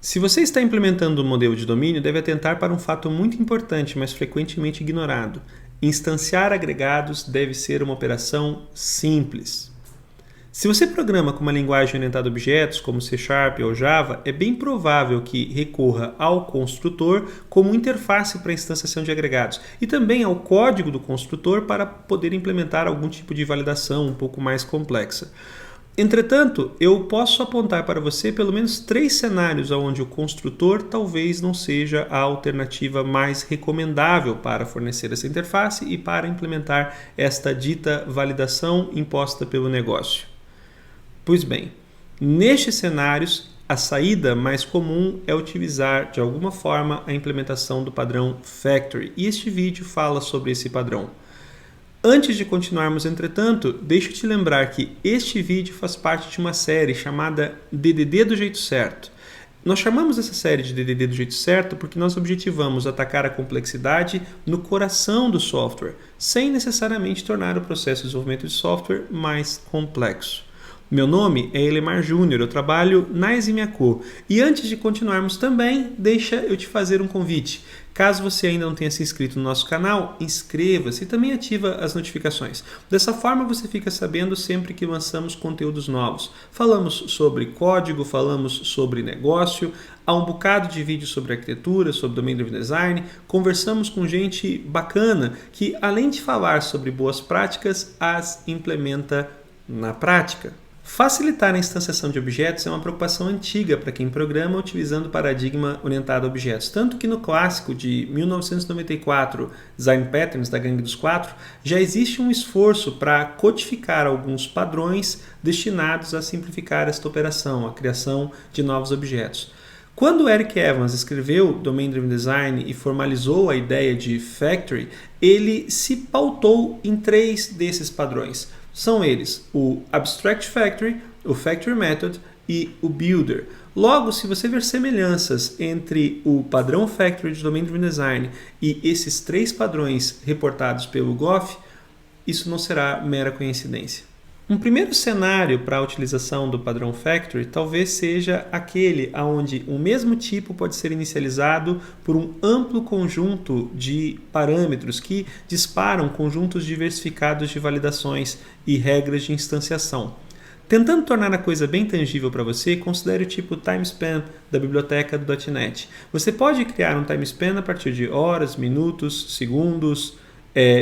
Se você está implementando um modelo de domínio, deve atentar para um fato muito importante, mas frequentemente ignorado. Instanciar agregados deve ser uma operação simples. Se você programa com uma linguagem orientada a objetos, como C# ou Java, é bem provável que recorra ao construtor como interface para a instanciação de agregados e também ao código do construtor para poder implementar algum tipo de validação um pouco mais complexa. Entretanto, eu posso apontar para você pelo menos 3 cenários onde o construtor talvez não seja a alternativa mais recomendável para fornecer essa interface e para implementar esta dita validação imposta pelo negócio. Pois bem, nestes cenários, a saída mais comum é utilizar de alguma forma a implementação do padrão Factory, e este vídeo fala sobre esse padrão. Antes de continuarmos, entretanto, deixa eu te lembrar que este vídeo faz parte de uma série chamada DDD do jeito certo. Nós chamamos essa série de DDD do jeito certo porque nós objetivamos atacar a complexidade no coração do software, sem necessariamente tornar o processo de desenvolvimento de software mais complexo. Meu nome é Elemar Júnior, eu trabalho na Eximiaco. E antes de continuarmos também, deixa eu te fazer um convite. Caso você ainda não tenha se inscrito no nosso canal, inscreva-se e também ativa as notificações. Dessa forma você fica sabendo sempre que lançamos conteúdos novos. Falamos sobre código, falamos sobre negócio, há um bocado de vídeos sobre arquitetura, sobre Domain Driven Design, conversamos com gente bacana que, além de falar sobre boas práticas, as implementa na prática. Facilitar a instanciação de objetos é uma preocupação antiga para quem programa utilizando o paradigma orientado a objetos, tanto que no clássico de 1994, Design Patterns da Gangue dos Quatro, já existe um esforço para codificar alguns padrões destinados a simplificar esta operação, a criação de novos objetos. Quando Eric Evans escreveu Domain Driven Design e formalizou a ideia de Factory, ele se pautou em 3 desses padrões. São eles o Abstract Factory, o Factory Method e o Builder. Logo, se você ver semelhanças entre o padrão Factory de Domain Driven Design e esses 3 padrões reportados pelo Goff, isso não será mera coincidência. Um primeiro cenário para a utilização do padrão Factory talvez seja aquele onde o mesmo tipo pode ser inicializado por um amplo conjunto de parâmetros que disparam conjuntos diversificados de validações e regras de instanciação. Tentando tornar a coisa bem tangível para você, considere o tipo timespan da biblioteca do .NET. Você pode criar um timespan a partir de horas, minutos, segundos,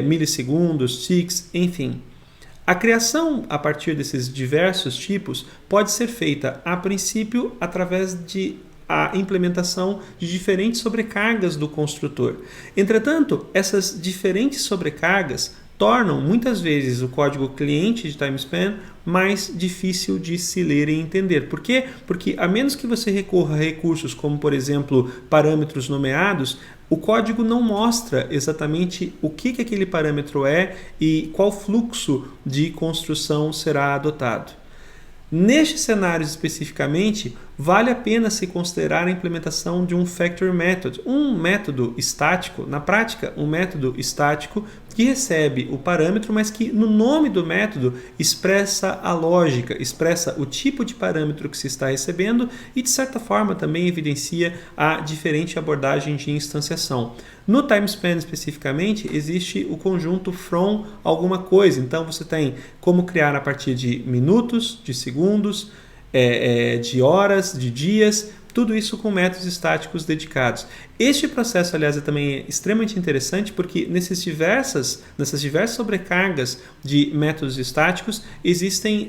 milissegundos, ticks, enfim. A criação a partir desses diversos tipos pode ser feita, a princípio, através de a implementação de diferentes sobrecargas do construtor. Entretanto, essas diferentes sobrecargas tornam muitas vezes o código cliente de timespan mais difícil de se ler e entender. Por quê? Porque a menos que você recorra a recursos como, por exemplo, parâmetros nomeados, o código não mostra exatamente o que aquele parâmetro é e qual fluxo de construção será adotado. Nestes cenários especificamente, vale a pena se considerar a implementação de um Factory Method, um método estático, na prática, um método estático que recebe o parâmetro, mas que no nome do método expressa a lógica, expressa o tipo de parâmetro que se está recebendo e, de certa forma, também evidencia a diferente abordagem de instanciação. No timespan especificamente, existe o conjunto from alguma coisa, então você tem como criar a partir de minutos, de segundos, de horas, de dias, tudo isso com métodos estáticos dedicados. Este processo, aliás, também é extremamente interessante porque nessas diversas sobrecargas de métodos estáticos existem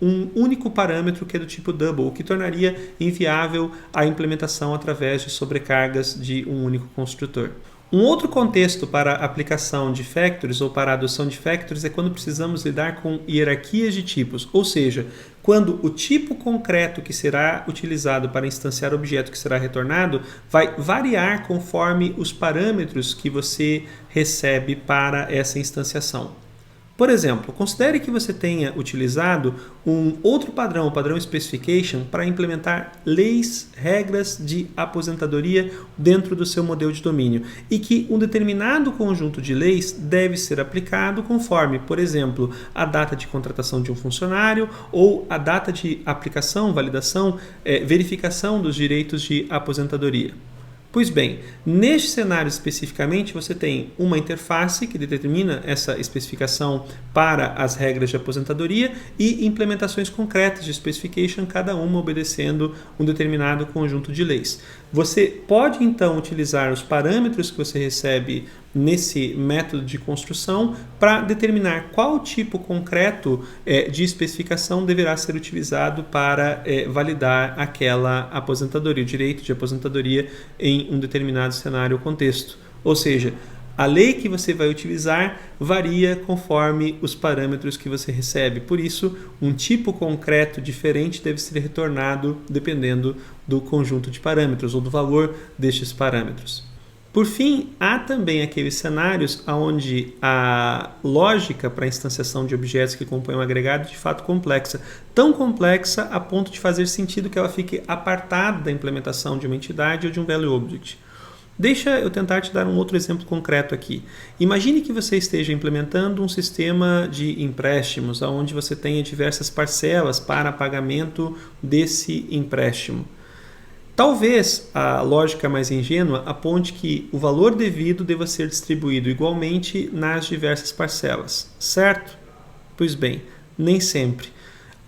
um único parâmetro que é do tipo double, o que tornaria inviável a implementação através de sobrecargas de um único construtor. Um outro contexto para a aplicação de factories ou para a adoção de factories é quando precisamos lidar com hierarquias de tipos, ou seja, quando o tipo concreto que será utilizado para instanciar o objeto que será retornado vai variar conforme os parâmetros que você recebe para essa instanciação. Por exemplo, considere que você tenha utilizado um outro padrão, o padrão Specification, para implementar leis, regras de aposentadoria dentro do seu modelo de domínio e que um determinado conjunto de leis deve ser aplicado conforme, por exemplo, a data de contratação de um funcionário ou a data de aplicação, validação, verificação dos direitos de aposentadoria. Pois bem, neste cenário especificamente você tem uma interface que determina essa especificação para as regras de aposentadoria e implementações concretas de specification, cada uma obedecendo um determinado conjunto de leis. Você pode então utilizar os parâmetros que você recebe nesse método de construção para determinar qual tipo concreto de especificação deverá ser utilizado para validar aquela aposentadoria, o direito de aposentadoria em um determinado cenário ou contexto. Ou seja, a lei que você vai utilizar varia conforme os parâmetros que você recebe. Por isso, um tipo concreto diferente deve ser retornado dependendo do conjunto de parâmetros ou do valor destes parâmetros. Por fim, há também aqueles cenários onde a lógica para a instanciação de objetos que compõem um agregado é de fato complexa. Tão complexa a ponto de fazer sentido que ela fique apartada da implementação de uma entidade ou de um value object. Deixa eu tentar te dar um outro exemplo concreto aqui. Imagine que você esteja implementando um sistema de empréstimos, onde você tenha diversas parcelas para pagamento desse empréstimo. Talvez a lógica mais ingênua aponte que o valor devido deva ser distribuído igualmente nas diversas parcelas, certo? Pois bem, nem sempre.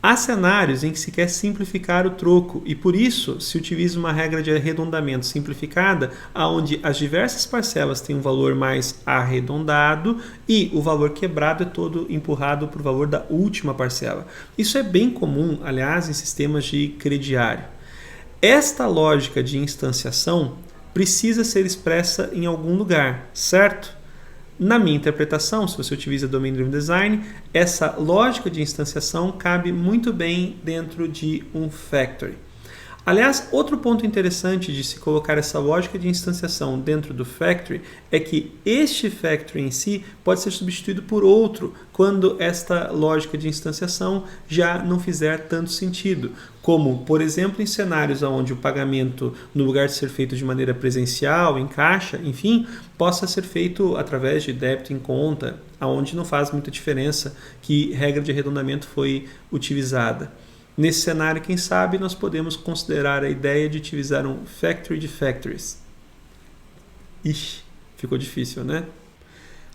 Há cenários em que se quer simplificar o troco e por isso se utiliza uma regra de arredondamento simplificada, onde as diversas parcelas têm um valor mais arredondado e o valor quebrado é todo empurrado para o valor da última parcela. Isso é bem comum, aliás, em sistemas de crediário. Esta lógica de instanciação precisa ser expressa em algum lugar, certo? Na minha interpretação, se você utiliza Domain Driven Design, essa lógica de instanciação cabe muito bem dentro de um factory. Aliás, outro ponto interessante de se colocar essa lógica de instanciação dentro do factory é que este factory em si pode ser substituído por outro quando esta lógica de instanciação já não fizer tanto sentido, como, por exemplo, em cenários onde o pagamento, no lugar de ser feito de maneira presencial, em caixa, enfim, possa ser feito através de débito em conta, onde não faz muita diferença que regra de arredondamento foi utilizada. Nesse cenário, quem sabe, nós podemos considerar a ideia de utilizar um factory de factories. Ixi, ficou difícil, né?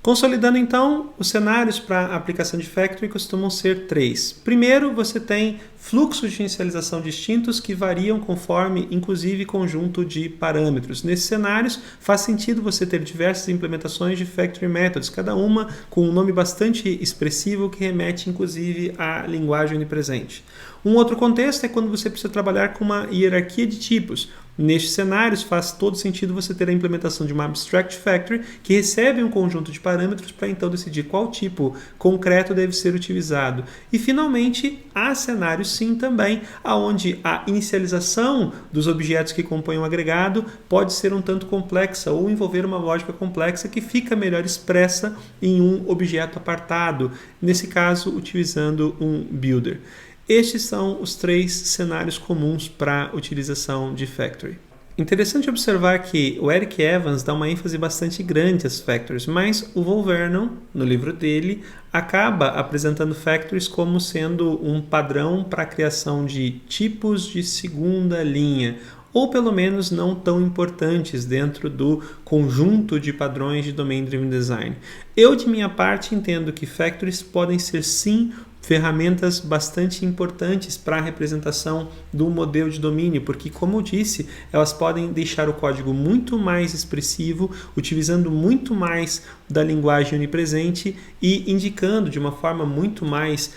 Consolidando então, os cenários para a aplicação de factory costumam ser 3. Primeiro, você tem fluxos de inicialização distintos que variam conforme, inclusive, conjunto de parâmetros. Nesses cenários, faz sentido você ter diversas implementações de factory methods, cada uma com um nome bastante expressivo que remete, inclusive, à linguagem onipresente. Um outro contexto é quando você precisa trabalhar com uma hierarquia de tipos. Nestes cenários, faz todo sentido você ter a implementação de uma abstract factory que recebe um conjunto de parâmetros para então decidir qual tipo concreto deve ser utilizado. E, finalmente, há cenários sim também, onde a inicialização dos objetos que compõem um agregado pode ser um tanto complexa ou envolver uma lógica complexa que fica melhor expressa em um objeto apartado, nesse caso, utilizando um builder. Estes são os 3 cenários comuns para a utilização de factory. Interessante observar que o Eric Evans dá uma ênfase bastante grande às factories, mas o Vol Vernon, no livro dele, acaba apresentando factories como sendo um padrão para a criação de tipos de segunda linha, ou pelo menos não tão importantes dentro do conjunto de padrões de Domain Driven Design. Eu, de minha parte, entendo que factories podem ser sim ferramentas bastante importantes para a representação do modelo de domínio, porque, como eu disse, elas podem deixar o código muito mais expressivo, utilizando muito mais da linguagem onipresente e indicando de uma forma muito mais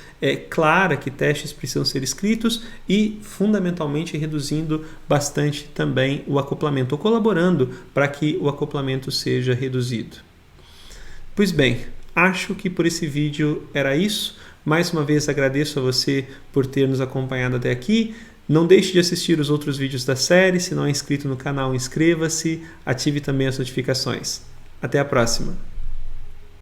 clara que testes precisam ser escritos e, fundamentalmente, reduzindo bastante também o acoplamento, ou colaborando para que o acoplamento seja reduzido. Pois bem, acho que por esse vídeo era isso. Mais uma vez agradeço a você por ter nos acompanhado até aqui. Não deixe de assistir os outros vídeos da série. Se não é inscrito no canal, inscreva-se. Ative também as notificações. Até a próxima!